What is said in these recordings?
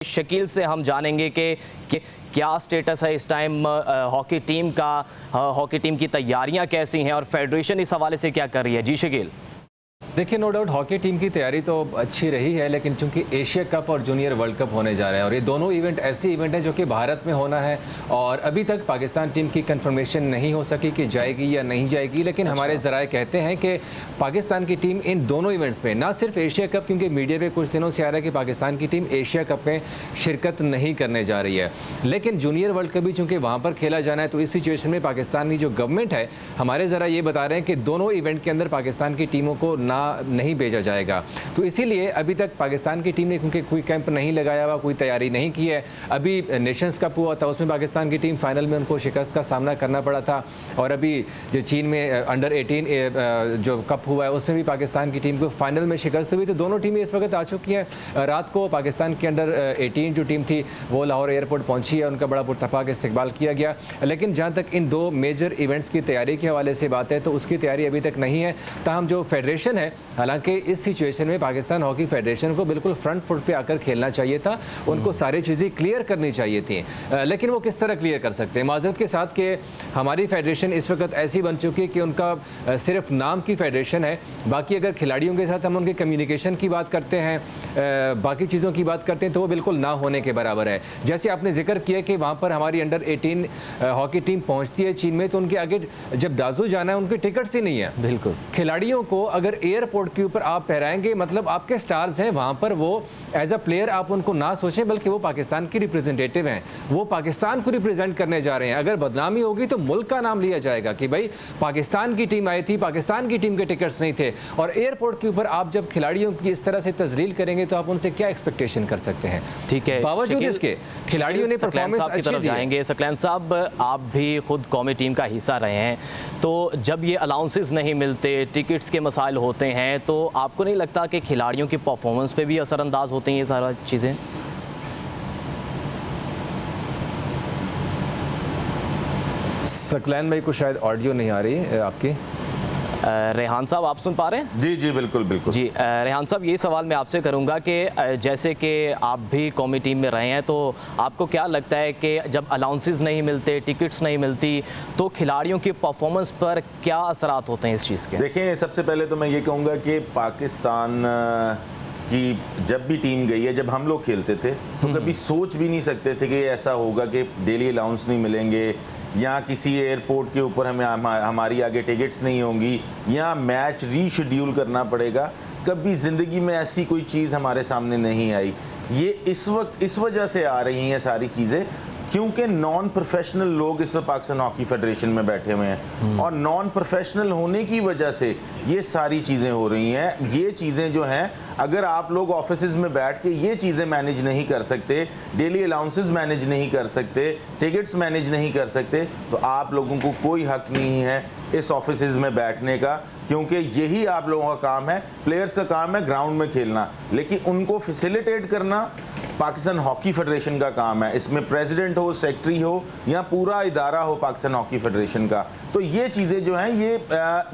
शकील से हम जानेंगे कि क्या स्टेटस है इस टाइम हॉकी टीम का, हॉकी टीम की तैयारियां कैसी हैं और फेडरेशन इस हवाले से क्या कर रही है। जी शकील। देखिए, नो डाउट हॉकी टीम की तैयारी तो अच्छी रही है, लेकिन चूंकि एशिया कप और जूनियर वर्ल्ड कप होने जा रहे हैं और ये दोनों इवेंट ऐसे इवेंट हैं जो कि भारत में होना है और अभी तक पाकिस्तान टीम की कंफर्मेशन नहीं हो सकी कि जाएगी या नहीं जाएगी। लेकिन हमारे ज़राए कहते हैं कि पाकिस्तान की टीम इन दोनों इवेंट्स में, ना सिर्फ एशिया कप, क्योंकि मीडिया पे कुछ दिनों से आ रहा है कि पाकिस्तान की टीम एशिया कप में शिरकत नहीं करने जा रही है, लेकिन जूनियर वर्ल्ड कप भी चूँकि वहाँ पर खेला जाना है, तो इस सिचुएशन में पाकिस्तान की जो गवर्नमेंट है, हमारे ज़रा ये बता रहे हैं कि दोनों इवेंट के अंदर पाकिस्तान की टीमों को नहीं भेजा जाएगा। तो इसीलिए अभी तक पाकिस्तान की टीम ने, क्योंकि कोई कैंप नहीं लगाया हुआ, कोई तैयारी नहीं की है। अभी नेशंस कप हुआ था, उसमें पाकिस्तान की टीम फाइनल में उनको शिकस्त का सामना करना पड़ा था, और अभी जो चीन में अंडर 18 जो कप हुआ है उसमें भी पाकिस्तान की टीम को फाइनल में शिकस्त हुई। तो दोनों टीमें इस वक्त आ चुकी हैं। रात को पाकिस्तान की अंडर 18 जो टीम थी वो लाहौर एयरपोर्ट पहुंची है, उनका बड़ा पुरतफाक इस्तकबाल किया गया। लेकिन जहाँ तक इन दो मेजर इवेंट्स की तैयारी के हवाले से बात है, तो उसकी तैयारी अभी तक नहीं है। ताहम जो फेडरेशन है, हालांकि इस सिचुएशन में पाकिस्तान हॉकी फेडरेशन को बिल्कुल फ्रंट फुट पे आकर खेलना चाहिए था, उनको सारी चीज़ें क्लियर करनी चाहिए थी। लेकिन वो किस तरह क्लियर कर सकते हैं? माजरत के साथ कि हमारी फेडरेशन इस वक्त ऐसी बन चुकी है कि उनका सिर्फ नाम की फेडरेशन है, बाकी अगर खिलाड़ियों के साथ हम उनके कम्युनिकेशन की बात करते हैं, बाकी चीज़ों की बात करते हैं, तो वो बिल्कुल ना होने के बराबर है। जैसे आपने जिक्र किया कि वहाँ पर हमारी अंडर 18 हॉकी टीम पहुँचती है चीन में, तो उनके आगे जब दाजू जाना है उनके टिकट्स ही नहीं है। बिल्कुल, खिलाड़ियों को अगर एयरपोर्ट के ऊपर आप पहराएंगे, मतलब आपके स्टार्स हैं वहाँ पर, वो एज अ प्लेयर आप उनको ना सोचें, बल्कि वो पाकिस्तान की रिप्रेजेंटेटिव हैं, वो पाकिस्तान को रिप्रेजेंट करने जा रहे हैं। अगर बदनामी होगी तो मुल्क का नाम लिया जाएगा कि भाई पाकिस्तान की टीम आई थी, पाकिस्तान की टीम के टिकट्स नहीं थे। और एयरपोर्ट के ऊपर आप जब खिलाड़ियों की इस तरह से तजलील करेंगे तो आप उनसे क्या एक्सपेक्टेशन कर सकते हैं? ठीक है, बावजूद इसके खिलाड़ियों ने परफॉर्मेंस अच्छी दी जाएंगे। सकलैन साहब, आप भी खुद कौमी टीम का हिस्सा रहे हैं, तो जब ये अलाउंसेस नहीं मिलते, टिकट्स के मसाइल होते हैं, तो आपको नहीं लगता कि खिलाड़ियों की परफॉर्मेंस पे भी असरअंदाज होती हैं ये सारा चीज़ें? सकलैन भाई को शायद ऑडियो नहीं आ रही है आपकी। रेहान साहब, आप सुन पा रहे हैं? जी जी बिल्कुल बिल्कुल जी। रेहान साहब, ये सवाल मैं आपसे करूंगा कि जैसे कि आप भी कौमी टीम में रहे हैं, तो आपको क्या लगता है कि जब अलाउंसेस नहीं मिलते, टिकट्स नहीं मिलती, तो खिलाड़ियों की परफॉर्मेंस पर क्या असरात होते हैं इस चीज़ के? देखें, सबसे पहले तो मैं ये कहूँगा कि पाकिस्तान की जब भी टीम गई है, जब हम लोग खेलते थे तो कभी सोच भी नहीं सकते थे कि ऐसा होगा कि डेली अलाउंस नहीं मिलेंगे, या किसी एयरपोर्ट के ऊपर हमारी आगे टिकट्स नहीं होंगी, या मैच रीशेड्यूल करना पड़ेगा। कभी ज़िंदगी में ऐसी कोई चीज़ हमारे सामने नहीं आई। ये इस वक्त इस वजह से आ रही हैं सारी चीज़ें क्योंकि नॉन प्रोफेशनल लोग इस वक्त पाकिस्तान हॉकी फेडरेशन में बैठे हुए हैं, और नॉन प्रोफेशनल होने की वजह से ये सारी चीज़ें हो रही हैं। ये चीज़ें जो हैं, अगर आप लोग ऑफिसेज में बैठ के ये चीज़ें मैनेज नहीं कर सकते, डेली अलाउंसेस मैनेज नहीं कर सकते, टिकट्स मैनेज नहीं कर सकते, तो आप लोगों को कोई हक नहीं है इस ऑफिसेज में बैठने का, क्योंकि यही आप लोगों का काम है। प्लेयर्स का काम है ग्राउंड में खेलना, लेकिन उनको फैसिलिटेट करना पाकिस्तान हॉकी फेडरेशन का काम है। इसमें प्रेसिडेंट हो, सेक्रेटरी हो, या पूरा इदारा हो पाकिस्तान हॉकी फेडरेशन का। तो ये चीज़ें जो हैं,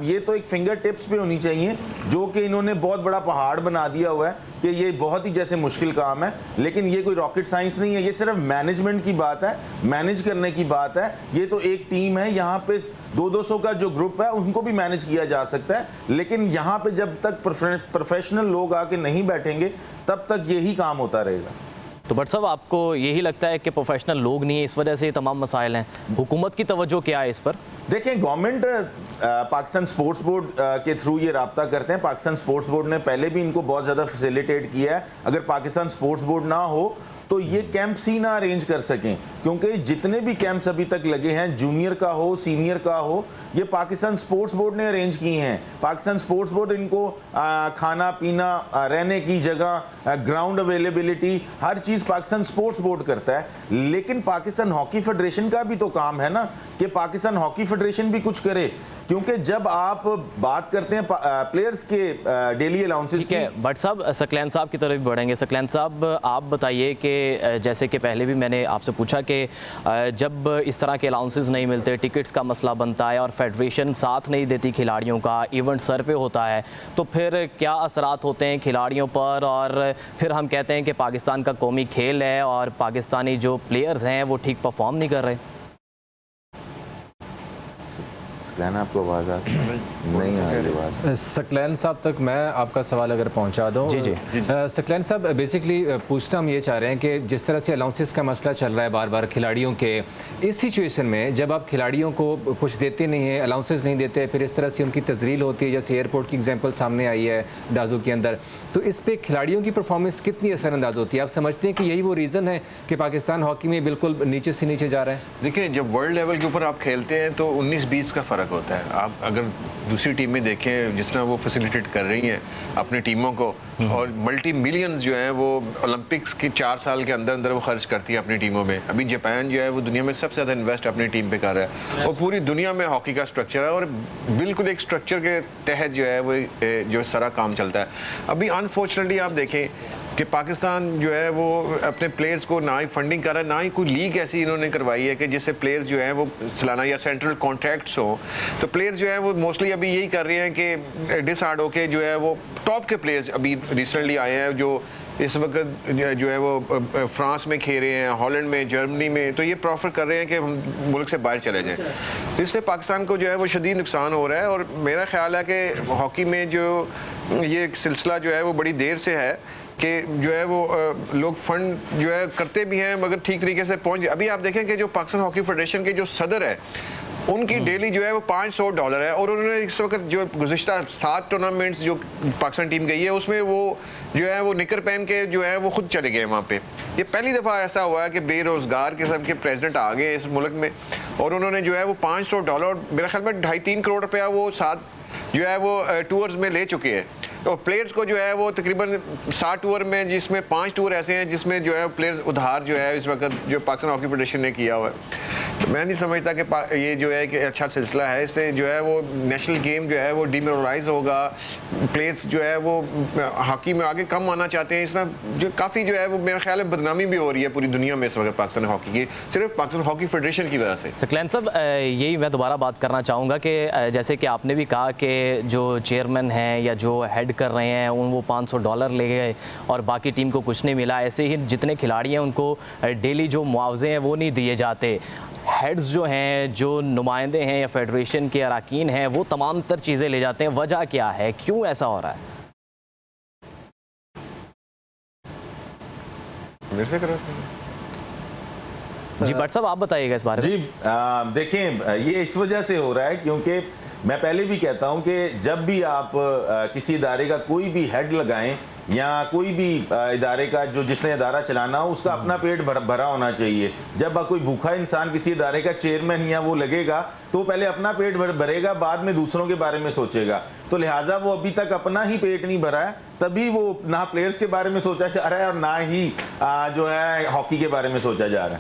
ये तो एक फिंगर टिप्स पे होनी चाहिए, जो कि इन्होंने बहुत बड़ा पहाड़ बना दिया हुआ है कि ये बहुत ही जैसे मुश्किल काम है, लेकिन ये कोई रॉकेट साइंस नहीं है। ये सिर्फ मैनेजमेंट की बात है, मैनेज करने की बात है। ये तो एक टीम है, यहाँ पे 200 का जो ग्रुप है उनको भी मैनेज किया जा सकता है, लेकिन यहाँ पे जब तक प्रोफेशनल लोग आके नहीं बैठेंगे तब तक यही काम होता रहेगा। तो बट साहब, आपको यही लगता है कि प्रोफेशनल लोग नहीं है, इस वजह से ये तमाम मसाइल हैं? हुकूमत की तवज्जो क्या है इस पर? देखें, गवर्नमेंट पाकिस्तान स्पोर्ट्स बोर्ड के थ्रू ये राब्ता करते हैं। पाकिस्तान स्पोर्ट्स बोर्ड ने पहले भी इनको बहुत ज़्यादा फैसिलिटेट किया है। अगर पाकिस्तान स्पोर्ट्स बोर्ड ना हो तो ये कैंप्स ही ना अरेंज कर सकें, क्योंकि जितने भी कैंप्स अभी तक लगे हैं, जूनियर का हो, सीनियर का हो, ये पाकिस्तान स्पोर्ट्स बोर्ड ने अरेंज किए हैं। पाकिस्तान स्पोर्ट्स बोर्ड इनको खाना पीना, रहने की जगह, ग्राउंड अवेलेबिलिटी, हर चीज़ पाकिस्तान स्पोर्ट्स बोर्ड करता है। लेकिन पाकिस्तान हॉकी फेडरेशन का भी तो काम है ना कि पाकिस्तान हॉकी फेडरेशन भी कुछ करे। क्योंकि जब आप बात करते हैं प्लेयर्स के डेली अलाउंसेस ठीक है, बट साहब सकलैन साहब की तरफ भी बढ़ेंगे। सकलैन साहब, आप बताइए कि जैसे कि पहले भी मैंने आपसे पूछा कि जब इस तरह के अलाउंसेस नहीं मिलते, टिकट्स का मसला बनता है और फेडरेशन साथ नहीं देती खिलाड़ियों का, इवेंट सर पे होता है, तो फिर क्या असरात होते हैं खिलाड़ियों पर? और फिर हम कहते हैं कि पाकिस्तान का कौमी खेल है और पाकिस्तानी जो प्लेयर्स हैं वो ठीक परफॉर्म नहीं कर रहे। सकलैन, आपको आवाज़ नहीं आ रही आवाज़? सकलैन साहब तक मैं आपका सवाल अगर पहुंचा दूं। जी। सकलैन साहब, बेसिकली पूछना हम ये चाह रहे हैं कि जिस तरह से अलाउंसेस का मसला चल रहा है बार बार खिलाड़ियों के, इस सिचुएशन में जब आप खिलाड़ियों को कुछ देते नहीं हैं, अलाउंसेस नहीं देते, फिर इस तरह से उनकी तजरील होती है, जैसे एयरपोर्ट की एग्जाम्पल सामने आई है डाजू के अंदर, तो इस पर खिलाड़ियों की परफॉर्मेंस कितनी असरअंदाज होती है? आप समझते हैं कि यही वो रीज़न है कि पाकिस्तान हॉकी में बिल्कुल नीचे से नीचे जा रहा है? देखिए, जब वर्ल्ड लेवल के ऊपर आप खेलते हैं तो 19-20 का फ़र्क होता है। आप अगर दूसरी टीम में देखें जिस तरह वो फैसिलिटेट कर रही हैं अपनी टीमों को, और मल्टी मिलियंस जो हैं वो ओलंपिक्स की 4 साल के अंदर अंदर वो खर्च करती है अपनी टीमों में। अभी जापान जो है वो दुनिया में सबसे ज़्यादा इन्वेस्ट अपनी टीम पे कर रहा है, और पूरी दुनिया में हॉकी का स्ट्रक्चर है और बिल्कुल एक स्ट्रक्चर के तहत जो है वो जो सारा काम चलता है। अभी अनफॉर्चुनेटली आप देखें कि पाकिस्तान जो है वो अपने प्लेयर्स को ना ही फंडिंग कर रहा है, ना ही कोई लीग ऐसी इन्होंने करवाई है कि जिससे प्लेयर्स जो हैं वो सालाना या सेंट्रल कॉन्ट्रैक्ट्स हो। तो प्लेयर्स जो है वो मोस्टली अभी यही कर रहे हैं कि डिसहार्ड होके जो है वो टॉप के प्लेयर्स अभी रिसेंटली आए हैं जो इस वक्त जो है वो फ्रांस में खेल रहे हैं, हॉलैंड में, जर्मनी में, तो ये प्रेफर कर रहे हैं कि हम मुल्क से बाहर चले जाएं। तो इसलिए पाकिस्तान को जो है वो शदीद नुकसान हो रहा है। और मेरा ख्याल है कि हॉकी में जो ये सिलसिला जो है वो बड़ी देर से है कि जो है वो लोग फंड जो है करते भी हैं मगर ठीक तरीके से पहुंच। अभी आप देखें कि जो पाकिस्तान हॉकी फेडरेशन के जो सदर है उनकी डेली जो है वो $500 है, और उन्होंने इस वक्त जो गुज़िश्ता 7 टूर्नामेंट्स जो पाकिस्तान टीम गई है उसमें वो जो है वो निकर पहन के जो है वो खुद चले गए वहाँ पे। ये पहली दफ़ा ऐसा हुआ है कि बेरोज़गार किस्म के प्रेसिडेंट आ गए इस मुल्क में, और उन्होंने जो है वो $500, मेरे ख्याल में 2.5-3 करोड़ रुपया वो 7 जो है वो टूर्स में ले चुके हैं। तो प्लेयर्स को जो है वो तकरीबन 60 टूर में, जिसमें 5 टूर ऐसे हैं जिसमें जो है प्लेयर्स उधार जो है इस वक्त जो पाकिस्तान हॉकी फेडरेशन ने किया हुआ है। तो मैं नहीं समझता कि ये जो है कि अच्छा सिलसिला है। इससे जो है वो नेशनल गेम जो है वो डिमोरलाइज होगा, प्लेयर्स जो है वो हॉकी में आगे कम आना चाहते हैं। इसमें जो काफ़ी जो है वो मेरा ख्याल है बदनामी भी हो रही है पूरी दुनिया में इस वक्त पाकिस्तान हॉकी की, सिर्फ पाकिस्तान हॉकी फेडरेशन की वजह से। सकलैन साहब, यही मैं दोबारा बात करना चाहूँगा कि जैसे कि आपने भी कहा कि जो चेयरमैन हैं या जो हेड कर रहे हैं वो $500 ले गए और बाकी टीम को कुछ नहीं मिला। ऐसे ही जितने खिलाड़ी हैं उनको डेली जो मुआवजे हैं वो नहीं दिए जाते। हेड्स जो हैं, जो नुमाइंदे हैं या फेडरेशन के अरकान हैं, वो तमाम तर चीज़ें ले जाते हैं। वजह क्या है, क्यों ऐसा हो रहा है? मेरे से करो जी भट्ट साहब, आप बताइएगा इस बारे में। जी देखें, ये इस वजह से हो रहा है क्योंकि मैं पहले भी कहता हूं कि जब भी आप किसी इदारे का कोई भी हेड लगाएं या कोई भी इदारे का जो जिसने इदारा चलाना हो उसका अपना पेट भरा होना चाहिए। जब कोई भूखा इंसान किसी इदारे का चेयरमैन या वो लगेगा तो पहले अपना पेट भरेगा, बाद में दूसरों के बारे में सोचेगा। तो लिहाजा वो अभी तक अपना ही पेट नहीं भरा है, तभी वो ना प्लेयर्स के बारे में सोचा जा रहा है और ना ही जो है हॉकी के बारे में सोचा जा रहा है।